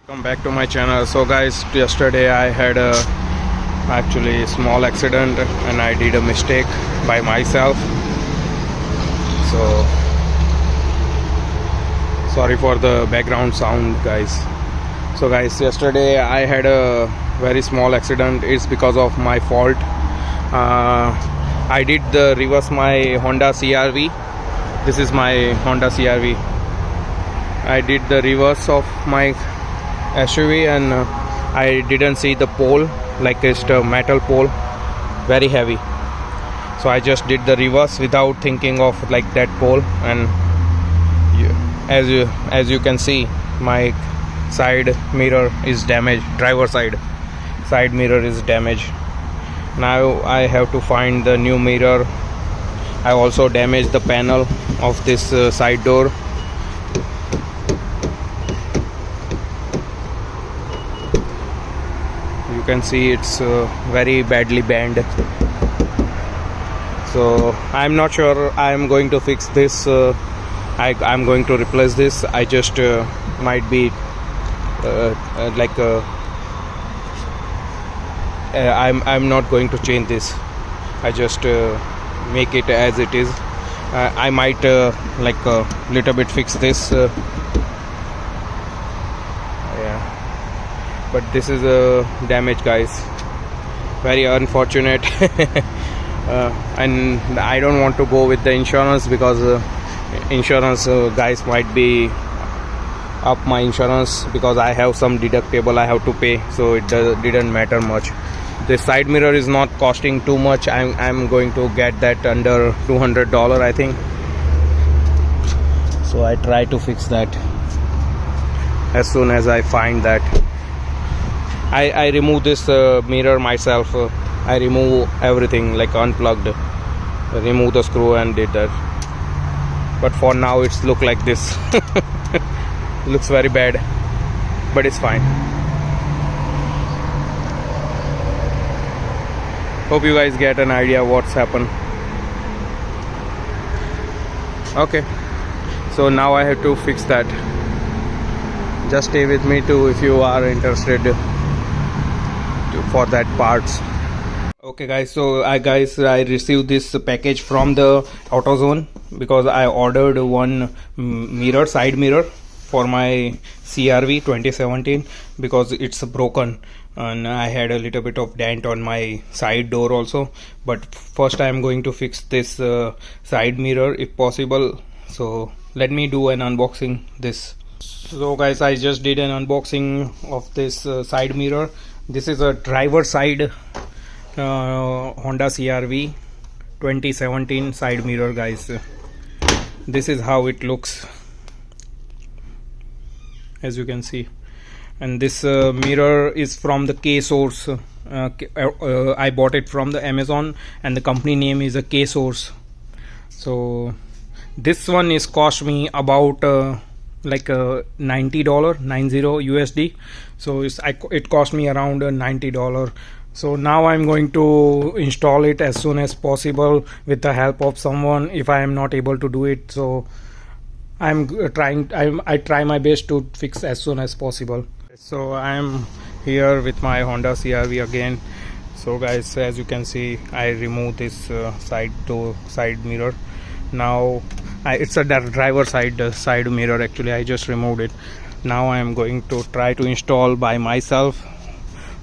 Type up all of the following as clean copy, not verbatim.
Welcome back to my channel. So guys, yesterday I had a actually small accident and I did a mistake by myself. So sorry for the background sound, guys. So guys, yesterday I had a very small accident. It's because of my fault. I did the reverse my Honda CRV. This is my Honda CRV. I did the reverse of my SUV and I didn't see the pole, like it's a metal pole, very heavy. So I just did the reverse without thinking of like that pole, and as you can see, my side mirror is damaged. Driver side mirror is damaged. Now I have to find the new mirror. I also damaged the panel of this side door. You can see it's very badly bent. So I'm not sure I'm going to fix this. I'm going to replace this. I just might be I'm not going to change this. I just make it as it is. I might like a little bit fix this. But this is a damage, guys. Very unfortunate. And I don't want to go with the insurance because insurance guys might be up my insurance because I have some deductible I have to pay, so it didn't matter much. The side mirror is not costing too much. I'm going to get that under $200, I think. So I try to fix that as soon as I find that. I remove this mirror myself. I remove everything, like unplugged, remove the screw and did that. But for now it's look like this. Looks very bad, but it's fine. Hope you guys get an idea what's happened. Okay, so now I have to fix that. Just stay with me too if you are interested for that parts. Okay guys, so I received this package from the AutoZone because I ordered one mirror, side mirror for my CRV 2017 because it's broken and I had a little bit of dent on my side door also. But first I am going to fix this side mirror if possible. So let me do an unboxing this. So guys, I just did an unboxing of this side mirror. This is a driver side Honda CRV 2017 side mirror, guys. This is how it looks, as you can see. And this mirror is from the K-Source. I bought it from the Amazon and the company name is a K-Source. So this one is cost me about like $90, 90 USD. So it cost me around $90. So now I'm going to install it as soon as possible with the help of someone if I am not able to do it. So I try my best to fix as soon as possible. So I'm here with my Honda CRV again. So guys, as you can see, I removed this side mirror. Now it's a driver side mirror. Actually I just removed it. Now I am going to try to install by myself.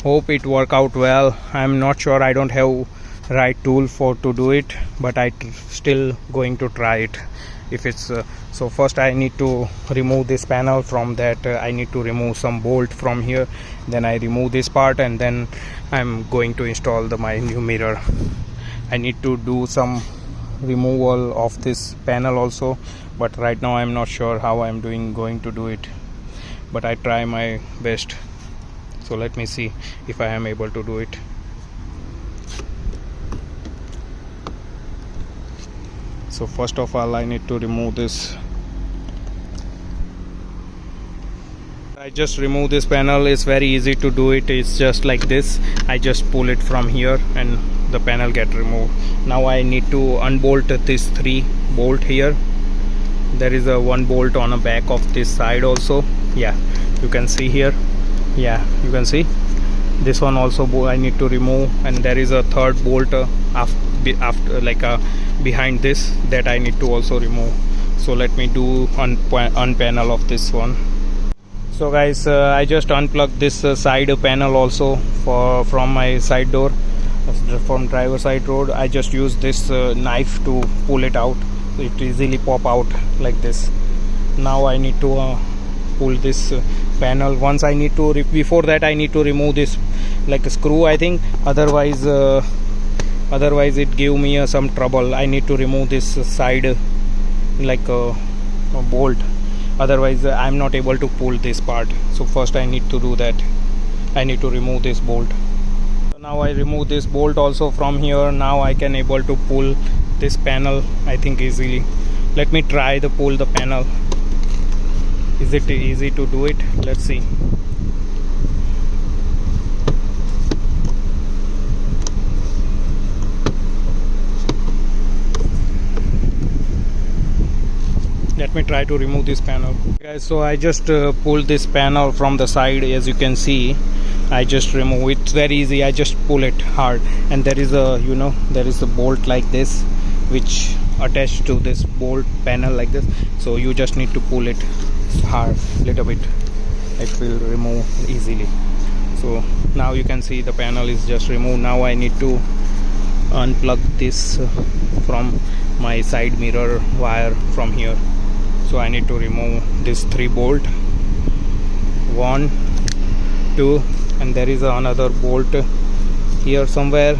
Hope it work out well. I'm not sure, I don't have right tool to do it, but I still going to try it if it's so first I need to remove this panel. From that I need to remove some bolt from here, then I remove this part, and then I'm going to install my new mirror. I need to do some removal of this panel also, but right now I'm not sure how I'm going to do it, but I try my best. So let me see if I am able to do it. So first of all I need to remove this. I just remove this panel. It's very easy to do it. It's just like this. I just pull it from here and the panel get removed. Now I need to unbolt this 3 bolt here. there is a one bolt on the back of this side also. Yeah, you can see here. Yeah, you can see this one also I need to remove, and there is a third bolt after like behind this that I need to also remove. So let me do unpanel of this one. So guys, I just unplugged this side panel also from my side door from driver side road. I just use this knife to pull it out. It easily pop out like this. Now I need to pull this panel. Once I need to before that I need to remove this like a screw, I think, otherwise it give me some trouble. I need to remove this side like a bolt, otherwise I'm not able to pull this part. So first I need to do that. I need to remove this bolt. So now I remove this bolt also from here. Now I can able to pull this panel, I think, easily. Let me try to pull the panel. Is it easy to do it? Let's see. Let me try to remove this panel. Guys, so I just pulled this panel from the side. As you can see, I just remove it. It's very easy. I just pull it hard, and there is a there is a bolt like this which attached to this bolt panel like this. So you just need to pull it hard little bit. It will remove easily. So now you can see the panel is just removed. Now I need to unplug this from my side mirror wire from here. So I need to remove this 3 bolt, 1, 2, and there is another bolt here somewhere.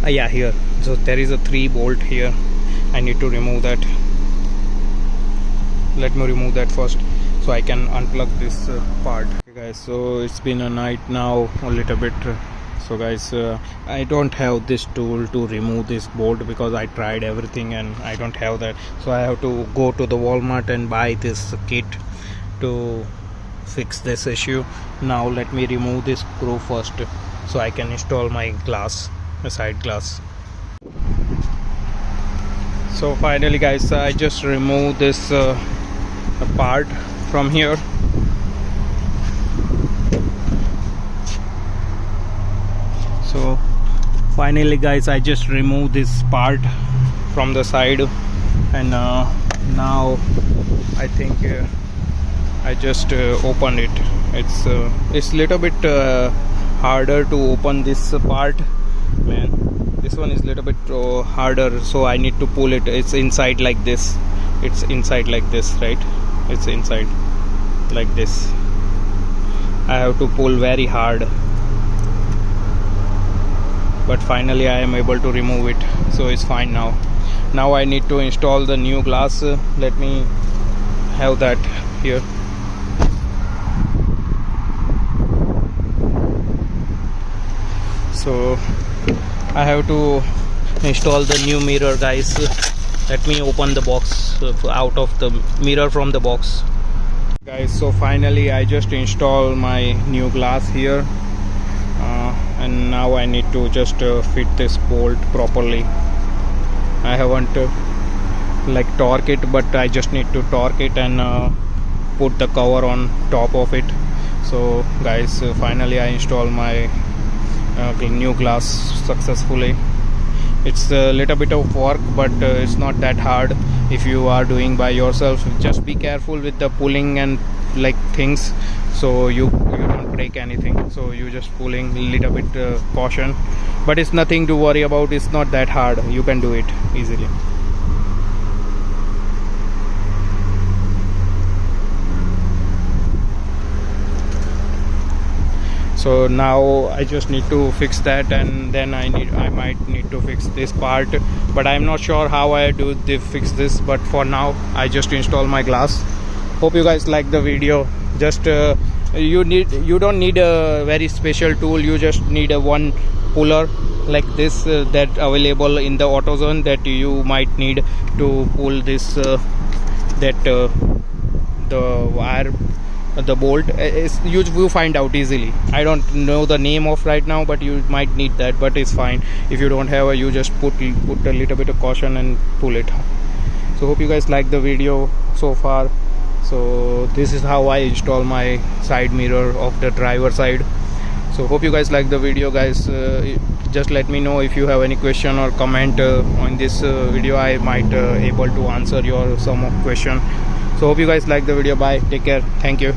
Yeah, here. So there is a 3 bolt here. I need to remove that. Let me remove that first so I can unplug this part. Okay guys, so it's been a night now a little bit. So guys, I don't have this tool to remove this bolt because I tried everything and I don't have that. So I have to go to the Walmart and buy this kit to fix this issue. Now let me remove this screw first so I can install my glass, the side glass. So finally guys, I just removed this part from here. So finally guys, I just removed this part from the side, and now I think I just opened it. It's little bit harder to open this part, man. This one is little bit harder, so I need to pull it. It's inside like this. It's inside like this, right? It's inside like this. I have to pull very hard, but finally I am able to remove it, so it's fine now. Now I need to install the new glass. Let me have that here. So I have to install the new mirror, guys. Let me open the box out of the mirror from the box, guys. So finally I just installed my new glass here. And now I need to just fit this bolt properly. I haven't like torque it, but I just need to torque it and put the cover on top of it. So guys, finally I installed my new glass successfully. It's a little bit of work, but it's not that hard if you are doing by yourself. Just be careful with the pulling and like things, so you don't break anything. So you just pulling a little bit caution, but it's nothing to worry about. It's not that hard. You can do it easily. So now I just need to fix that, and then I might need to fix this part, but I'm not sure how I do fix this. But for now I just install my glass. Hope you guys like the video. Just you don't need a very special tool. You just need a one puller like this that available in the AutoZone, that you might need to pull this the wire, the bolt. You find out easily. I don't know the name of right now, but you might need that, but it's fine. If you don't have you just put a little bit of caution and pull it. So hope you guys like the video so far. So this is how I install my side mirror of the driver side. So hope you guys like the video, guys. Just let me know if you have any question or comment on this video. I might able to answer your some of question. So hope you guys like the video. Bye, take care, thank you.